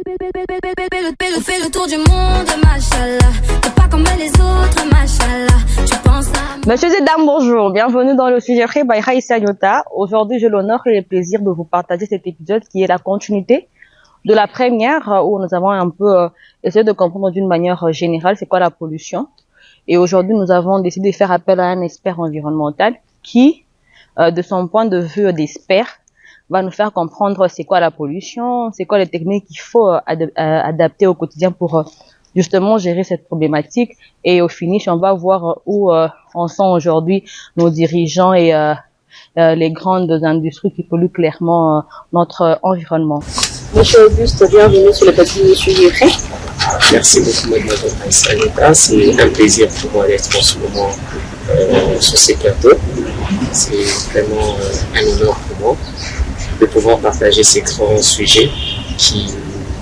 Fais le tour du monde, machallah. T'es pas comme les autres, machallah. Tu penses à... Messieurs et dames, bonjour. Bienvenue dans le sujet by Raïssa Nyota. Aujourd'hui, j'ai l'honneur et le plaisir de vous partager cet épisode qui est la continuité de la première où nous avons un peu essayé de comprendre d'une manière générale c'est quoi la pollution. Et aujourd'hui, nous avons décidé de faire appel à un expert environnemental qui, de son point de vue d'expert, va nous faire comprendre c'est quoi la pollution, c'est quoi les techniques qu'il faut adapter au quotidien pour justement gérer cette problématique. Et au finish, on va voir où en sont aujourd'hui nos dirigeants et les grandes industries qui polluent clairement notre environnement. Monsieur Auguste, bienvenue sur le petit Monsieur Yévré. Merci beaucoup, mademoiselle Raïssa Nyota. C'est un plaisir pour moi d'être en ce moment sur ces plateaux. C'est vraiment un honneur pour moi de pouvoir partager ces grands sujets qui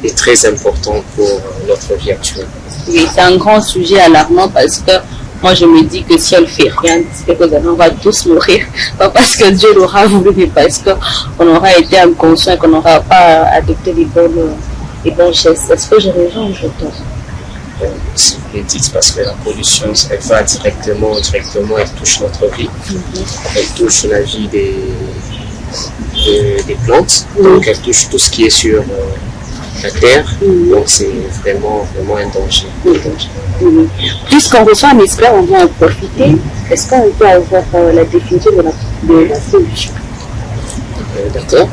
est très important pour notre vie actuelle. Oui, c'est un grand sujet alarmant parce que moi je me dis que si on ne fait rien, on va tous mourir. Pas parce que Dieu l'aura voulu, mais parce qu'on aura été inconscient et qu'on n'aura pas adopté les bons gestes. Est-ce que j'ai raison ou je tort? Si vous le dites, parce que la pollution, elle va directement, elle touche notre vie. Elle touche la vie des plantes, donc elle touche tout ce qui est sur la terre, donc c'est vraiment un danger. Puisqu'on reçoit un expert, on va en profiter. Est-ce qu'on peut avoir la définition de la pollution? D'accord.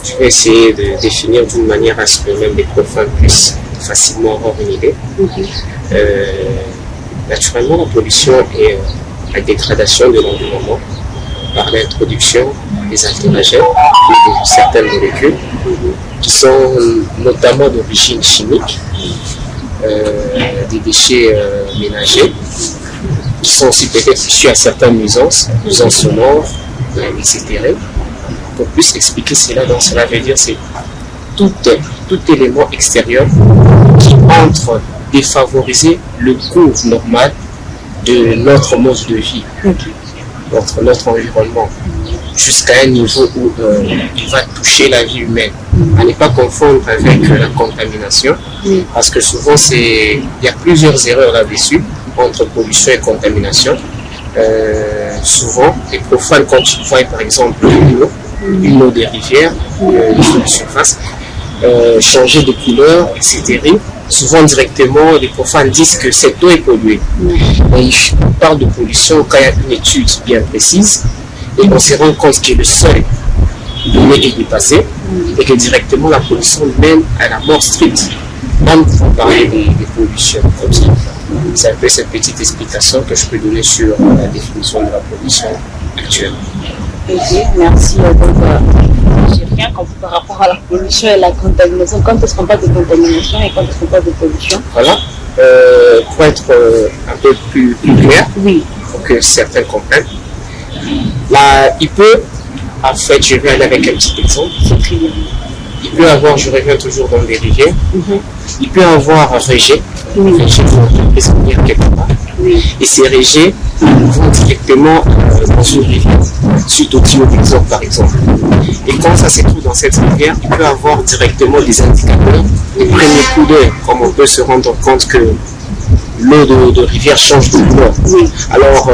Je vais essayer de définir d'une manière à ce que même les profanes puissent facilement avoir une idée. Naturellement, la pollution est la dégradation de l'environnement par l'introduction des altérogènes et de certaines molécules qui sont notamment d'origine chimique, des déchets ménagers, qui sont aussi peut-être issus à certaines nuisances sonores, etc. Pour plus expliquer cela, donc cela veut dire c'est tout élément extérieur qui entre défavoriser le cours normal de notre mode de vie. Notre environnement, jusqu'à un niveau où il va toucher la vie humaine. À ne pas confondre avec la contamination, parce que souvent il y a plusieurs erreurs là-dessus, entre pollution et contamination. Souvent, les profanes, quand ils voient par exemple une eau des rivières, une eau de surface, changer de couleur, etc. Souvent directement, les profanes disent que cette eau est polluée. Et on parle de pollution quand il y a une étude bien précise et on se rend compte que le seuil donné est dépassé et que directement la pollution mène à la mort stricte. Même pour parler des pollutions comme ça. C'est un peu cette petite explication que je peux donner sur la définition de la pollution actuelle. Ok, merci. J'ai rien compris par rapport à la pollution et la contamination. Quand est-ce qu'on parle de contamination et quand est-ce qu'on parle de pollution? Voilà. Pour être un peu plus clair, pour que certains comprennent, là, il peut, en fait, je vais aller avec un petit exemple. Il peut avoir, je reviens toujours dans les rivières, il peut avoir un rejet, quelque part, et ces rejets vont directement dans une rivière, suite au tuyau d'exode par exemple. Et quand ça se trouve dans cette rivière, il peut avoir directement des indicateurs, des premiers coups d'œil, comme on peut se rendre compte que l'eau de rivière change de couleur. Alors,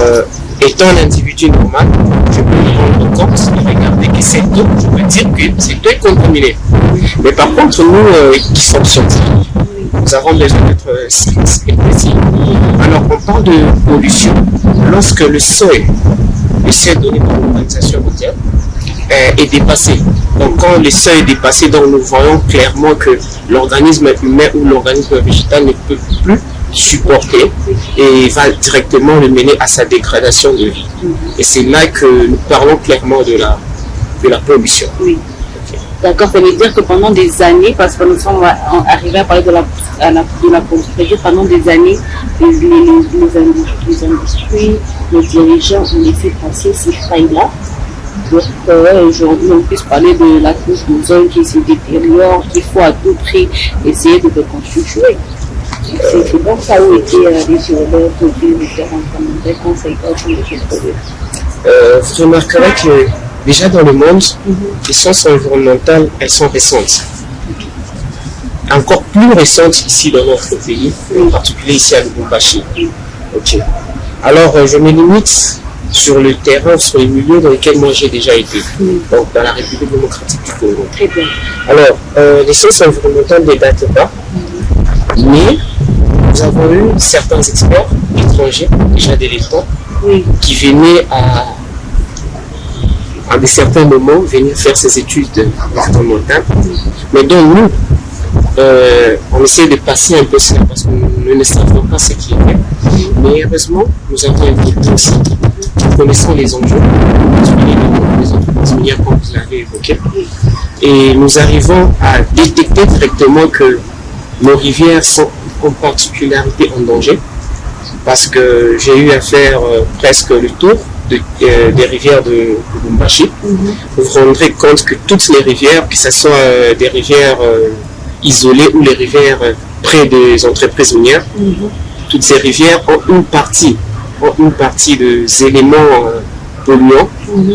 étant un individu normal, je peux me rendre compte et regarder que cette eau, je peux dire que cette eau est contaminée. Mais par contre, nous qui sommes scientifiques, nous avons besoin d'être stricts et précis. Alors, on parle de pollution lorsque le seuil donné par l'Organisation mondiale est dépassé. Donc, quand le seuil est dépassé, donc nous voyons clairement que l'organisme humain ou l'organisme végétal ne peut plus supporter et va directement le mener à sa dégradation de vie. Et c'est là que nous parlons clairement de la pollution. D'accord, ça veut dire que pendant des années, parce que nous sommes arrivés à parler de la pollution, pendant des années, les industries, les dirigeants ont laissé passer ces failles-là. Donc aujourd'hui, on puisse parler de la couche d'ozone qui se détériore, qu'il faut à tout prix essayer de reconstituer. C'est donc ça où étaient les géologues, les différents conseils de ce problème. Vous remarquerez que déjà dans le monde, les sciences environnementales, elles sont récentes. Encore plus récentes ici dans notre pays, en particulier ici à Lubumbashi. Ok. Alors, je me limite sur le terrain, sur les milieux dans lesquels moi j'ai déjà été, donc dans la République démocratique du Congo. Très bien. Alors, les sciences environnementales ne datent pas, mais nous avons eu certains experts étrangers, déjà d'éléphants, qui venaient à des certains moments venir faire ces études environnementales, mais dont nous, on essaie de passer un peu cela parce que nous ne savons pas ce qui est vrai. Mais heureusement, nous avons un groupe aussi, connaissant les enjeux, les entreprises minières comme vous l'avez évoqué, et nous arrivons à détecter directement que nos rivières sont en particularité en danger, parce que j'ai eu à faire presque le tour des rivières de Lubumbashi. Vous vous rendrez compte que toutes les rivières, que ce soit des rivières isolées ou les rivières près des entreprises minières, toutes ces rivières ont une partie des éléments polluants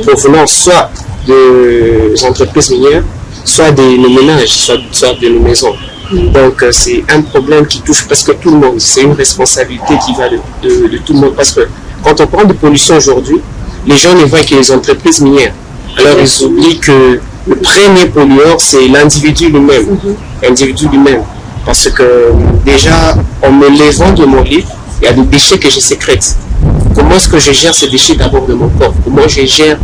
provenant soit des entreprises minières, soit de nos ménages, soit de nos maisons. Donc c'est un problème qui touche presque tout le monde. C'est une responsabilité qui va de tout le monde. Parce que quand on parle de pollution aujourd'hui, les gens ne voient que les entreprises minières. Alors ils oublient que le premier pollueur, c'est l'individu lui-même. Parce que déjà, en me levant de mon lit, il y a des déchets que je sécrète. Comment est-ce que je gère ces déchets d'abord de mon corps? Comment je gère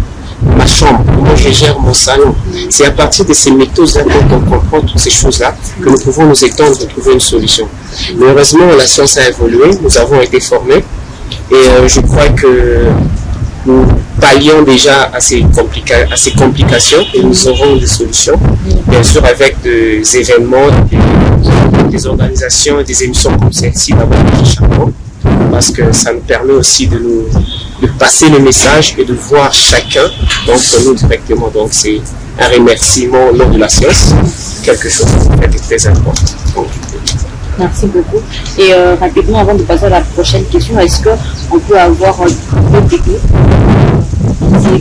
ma chambre? Comment je gère mon salon? C'est à partir de ces méthodes-là, quand on comprend toutes ces choses-là, que nous pouvons nous étendre et trouver une solution. Mais heureusement, la science a évolué, nous avons été formés, et je crois que nous pallions déjà à ces complications et nous aurons des solutions, bien sûr avec des événements, des organisations, des émissions comme celle-ci d'avoir chaque mois, parce que ça nous permet aussi de passer le message et de voir chacun d'entre nous directement. Donc c'est un remerciement au nom de la science, quelque chose de très important. Merci beaucoup. Et rapidement, avant de passer à la prochaine question, est-ce qu'on peut avoir une technique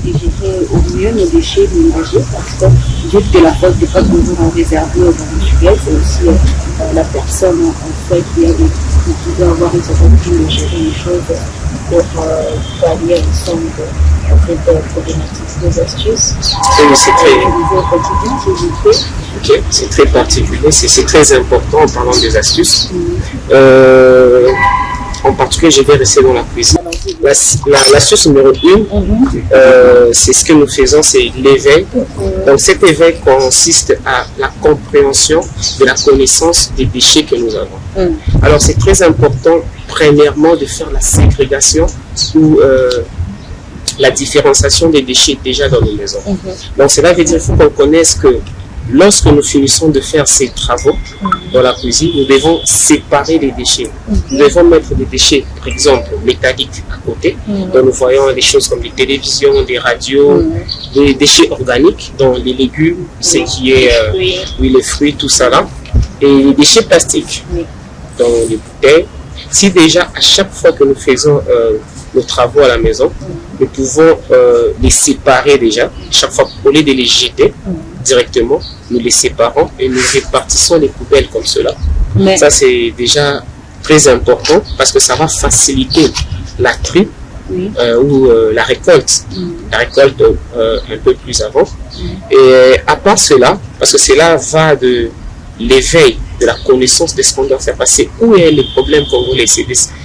qui gérer au mieux nos déchets ménagers? Parce que vu que la faute n'est pas toujours réservée aux individuels, c'est aussi la personne en fait qui doit avoir une certaine forme de gérer les choses pour pallier ensemble cette problématique. Des astuces c'est très particulier, c'est très important en parlant des astuces. En particulier, je vais rester dans la cuisine. L'astuce numéro 1, c'est ce que nous faisons, c'est l'éveil. Donc cet éveil consiste à la compréhension de la connaissance des déchets que nous avons. Alors c'est très important, premièrement, de faire la ségrégation ou la différenciation des déchets déjà dans nos maisons. Donc cela veut dire qu'il faut qu'on connaisse que lorsque nous finissons de faire ces travaux dans la cuisine, nous devons séparer les déchets. Nous devons mettre des déchets, par exemple, métalliques à côté. Donc nous voyons des choses comme des télévisions, des radios, des déchets organiques, dont les légumes, ce qui est les fruits, tout ça là. Et les déchets plastiques, dans les bouteilles. Si déjà, à chaque fois que nous faisons nos travaux à la maison, nous pouvons les séparer déjà, chaque fois, au lieu de les jeter directement, nous les séparons et nous répartissons les poubelles comme cela. Ça, c'est déjà très important parce que ça va faciliter la tri ou la récolte un peu plus avant. Et à part cela, parce que cela va de l'éveil, de la connaissance de ce qu'on doit faire passer, où est le problème congolais.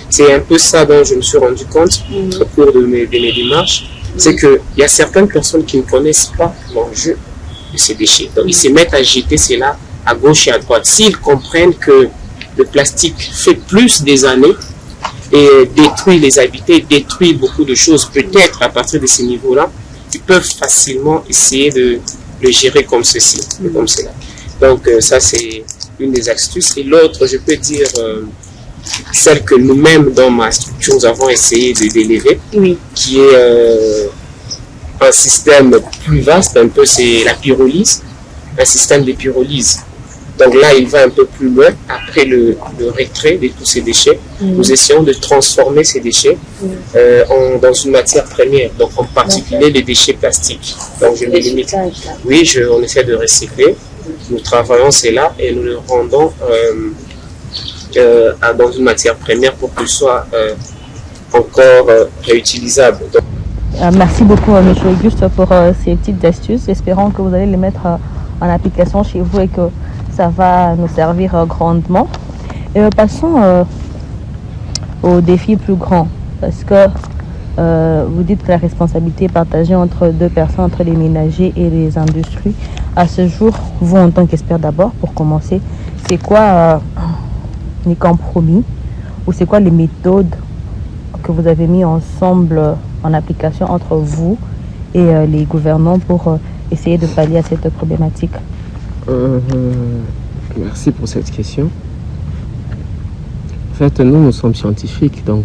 C'est un peu ça dont je me suis rendu compte au cours de mes démarches, c'est qu'il y a certaines personnes qui ne connaissent pas l'enjeu de ces déchets. Donc ils se mettent à jeter cela à gauche et à droite. S'ils comprennent que le plastique fait plus des années et détruit les habitats, détruit beaucoup de choses, peut-être à partir de ce niveau-là, ils peuvent facilement essayer de le gérer comme ceci, comme cela. Donc ça c'est une des astuces. Et l'autre, je peux dire, celle que nous-mêmes dans ma structure, nous avons essayé d'élever, qui est un système plus vaste, un peu, c'est la pyrolyse, un système de pyrolyse. Donc là, il va un peu plus loin. Après le retrait de tous ces déchets, nous essayons de transformer ces déchets dans une matière première. Donc en particulier les déchets plastiques. Donc je me limite. Oui, on essaie de recycler. Nous travaillons cela et nous le rendons dans une matière première pour qu'il soit encore réutilisable. Donc, merci beaucoup, M. Auguste, pour ces petites astuces. Espérons que vous allez les mettre en application chez vous et que ça va nous servir grandement. Et passons au défi plus grand, parce que vous dites que la responsabilité est partagée entre deux personnes, entre les ménagers et les industries. À ce jour, vous en tant qu'expert d'abord, pour commencer, c'est quoi les compromis ou c'est quoi les méthodes que vous avez mis ensemble en application entre vous et les gouvernants pour essayer de pallier à cette problématique? Merci pour cette question. En fait, nous sommes scientifiques, donc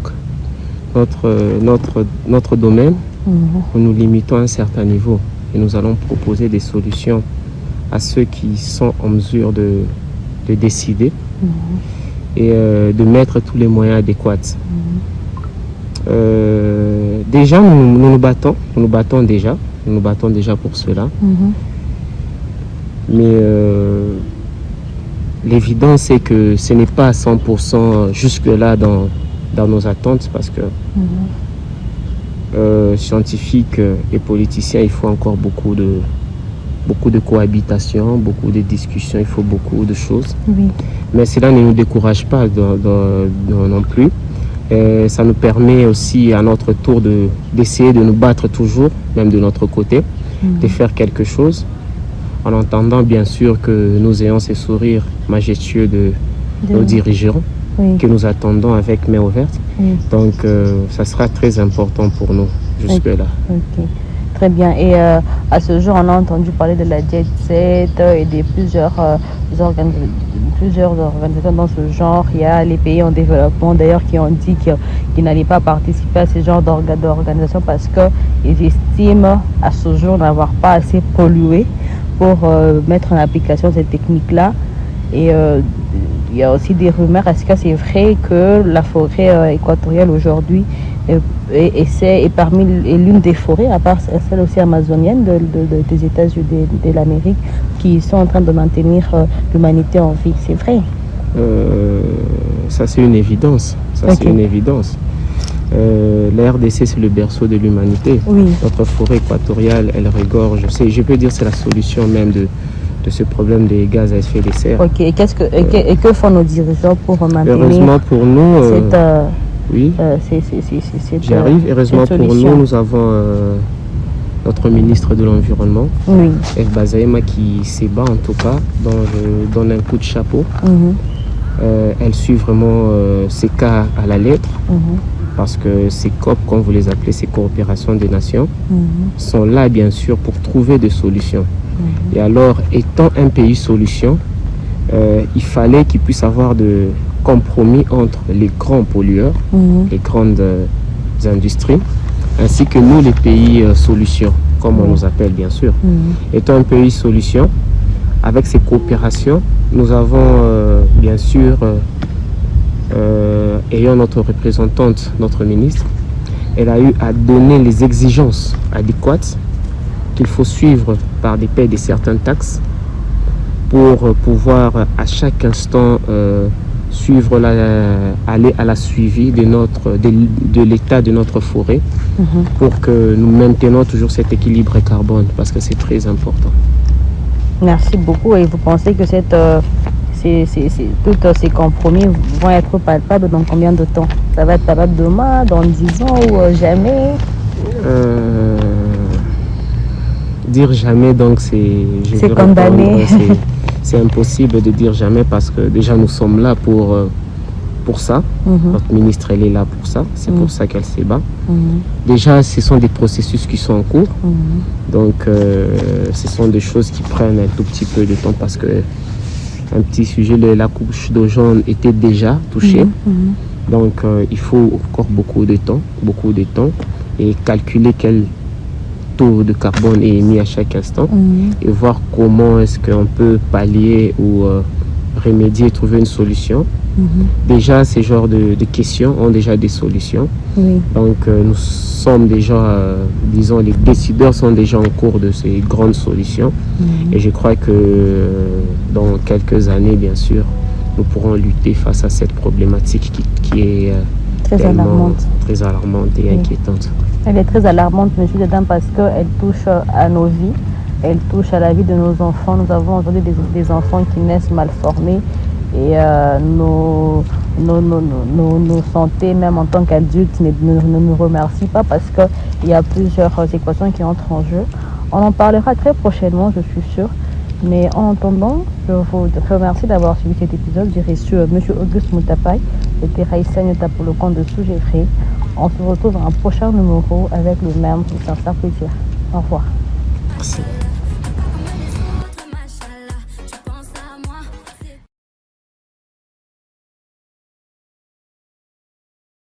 notre domaine, nous nous limitons à un certain niveau et nous allons proposer des solutions à ceux qui sont en mesure de décider et de mettre tous les moyens adéquats. Déjà, nous nous battons déjà pour cela. Mais l'évidence est que ce n'est pas à 100% jusque-là dans nos attentes, parce que scientifiques et politiciens, il faut encore beaucoup de cohabitation, beaucoup de discussions, il faut beaucoup de choses. Oui. Mais cela ne nous décourage pas non plus. Et ça nous permet aussi à notre tour d'essayer de nous battre toujours, même de notre côté, de faire quelque chose, en entendant bien sûr que nous ayons ces sourires majestueux de nos dirigeants, que nous attendons avec main ouverte. Donc ça sera très important pour nous jusque-là. Très bien. Et à ce jour, on a entendu parler de la Jet Set et de plusieurs organisations dans ce genre. Il y a les pays en développement d'ailleurs qui ont dit qu'ils n'allaient pas participer à ce genre d'organisation parce qu'ils estiment à ce jour n'avoir pas assez pollué pour mettre en application cette technique-là. Et il y a aussi des rumeurs. Est-ce que c'est vrai que la forêt équatoriale aujourd'hui est l'une des forêts, à part celle aussi amazonienne des États-Unis, de l'Amérique, qui sont en train de maintenir l'humanité en vie? C'est vrai? Ça, c'est une évidence. C'est une évidence. La RDC, c'est le berceau de l'humanité. Oui. Notre forêt équatoriale, elle regorge. Je peux dire que c'est la solution même de ce problème des gaz à effet de serre. Ok. Et que font nos dirigeants pour maintenir heureusement pour nous, cette... oui, j'y arrive. Heureusement pour nous avons notre ministre de l'Environnement, F. Bazaïma, qui s'est bat en tout cas, dont je donne un coup de chapeau. Elle suit vraiment ces cas à la lettre, parce que ces COP, comme vous les appelez, ces coopérations des nations, sont là bien sûr pour trouver des solutions. Et alors, étant un pays solution, il fallait qu'il puisse avoir de compromis entre les grands pollueurs, les grandes industries, ainsi que nous, les pays solutions, comme on nous appelle bien sûr. Étant un pays solution, avec ces coopérations, nous avons bien sûr, ayant notre représentante, notre ministre, elle a eu à donner les exigences adéquates qu'il faut suivre par des paies de certaines taxes pour pouvoir à chaque instant suivre aller à la suivi de l'état de notre forêt pour que nous maintenons toujours cet équilibre carbone, parce que c'est très important. Merci beaucoup. Et vous pensez que tous ces compromis vont être palpables dans combien de temps? Ça va être palpable demain, dans 10 ans ou jamais? Dire jamais, donc c'est condamné. C'est impossible de dire jamais, parce que déjà nous sommes là pour ça. Notre ministre, elle est là pour ça. C'est pour ça qu'elle se bat. Déjà, ce sont des processus qui sont en cours. Donc, ce sont des choses qui prennent un tout petit peu de temps, parce que un petit sujet, la couche d'ozone était déjà touchée. Donc, il faut encore beaucoup de temps et calculer taux de carbone est émis à chaque instant et voir comment est-ce qu'on peut pallier ou remédier, trouver une solution. Déjà, ces genres de questions ont déjà des solutions. Donc, nous sommes déjà, disons, les décideurs sont déjà en cours de ces grandes solutions. Et je crois que dans quelques années, bien sûr, nous pourrons lutter face à cette problématique qui est très alarmante et inquiétante. Elle est très alarmante, M. Dedam, parce qu'elle touche à nos vies, elle touche à la vie de nos enfants. Nous avons aujourd'hui des enfants qui naissent mal formés et nos santé, même en tant qu'adultes, ne nous remercient pas parce qu'il y a plusieurs équations qui entrent en jeu. On en parlera très prochainement, je suis sûre. Mais en attendant, je vous remercie d'avoir suivi cet épisode. J'ai reçu M. Auguste Moutapaye, c'était Raïssa Nyota pour le compte de Sous-Jeffrey. On se retrouve dans un prochain numéro avec le même sincère plaisir. Au revoir. Merci.